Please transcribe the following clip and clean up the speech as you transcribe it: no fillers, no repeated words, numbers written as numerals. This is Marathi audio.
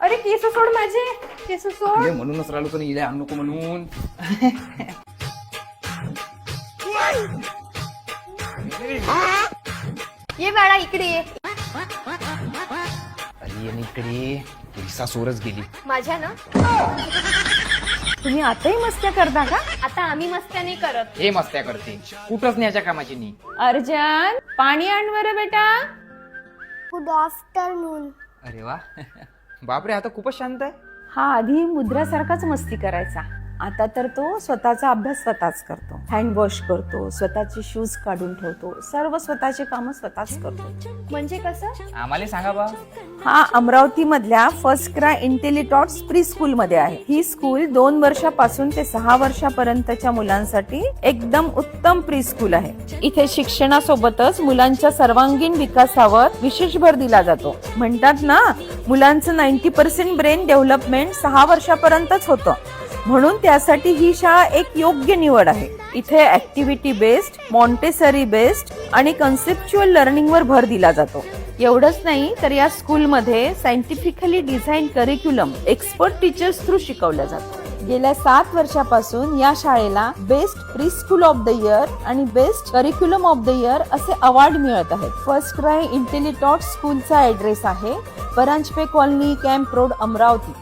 अरे केस सोड माझे, केस सोड. म्हणजे म्हणूनच राहिलो तर इला आणू नको म्हणून. ये बाळा इकडे ये. अरे ये ना इकडे, रिसा सोरच गेली. माझ्या ना तुम्ही आताही मस्त्या करता का? आता आम्ही मस्त्या नाही करत. हे मस्त्या करते, कुठंच न्याच्या कामाची नाही. अर्जन पाणी आण बरं बेटा. Good afternoon. अरे वा. बापरे, आता खूपच शांत आहे. हा आधी मुद्रासारखाच मस्ती करायचा, आता तर तो स्वतःचा अभ्यास स्वतःच करतो, हँड वॉश करतो, स्वतःचे शूज काढून ठेवतो, सर्व स्वतःचे कामं स्वतःच करतो. म्हणजे कसं? आम्हाला सांगा बा. हा अमरावती मधल्या फर्स्ट क्राय इंटेलिटॉट्स प्री स्कूल मध्ये आहे. ही स्कूल 2 वर्षापासून ते 6 वर्षापर्यंतच्या मुलांसाठी एकदम उत्तम प्री स्कूल आहे. इथे शिक्षणासोबतच मुलांच्या सर्वांगीण विकासावर विशेष भर दिला जातो. म्हणतात ना, मुलांचं 90% ब्रेन डेव्हलपमेंट 6 वर्षापर्यंतच होतं, म्हणून त्यासाठी ही शाळा एक योग्य निवड आहे. इथे ऍक्टिव्हिटी बेस्ड, मॉन्टेसरी बेस्ड आणि कन्सेप्च्युअल लर्निंग वर भर दिला जातो. एवढंच नाही तर या स्कूलमध्ये scientifically design curriculum expert teachers through शिकवलं जातं. गेल्या 7 वर्षापासून या शाळेला best pre school of the year आणि best curriculum of the year असे अवॉर्ड मिळत आहेत. फर्स्ट क्राय इंटेलिटॉट स्कूलचा ऍड्रेस आहे Paranjape colony, camp road, Amravati.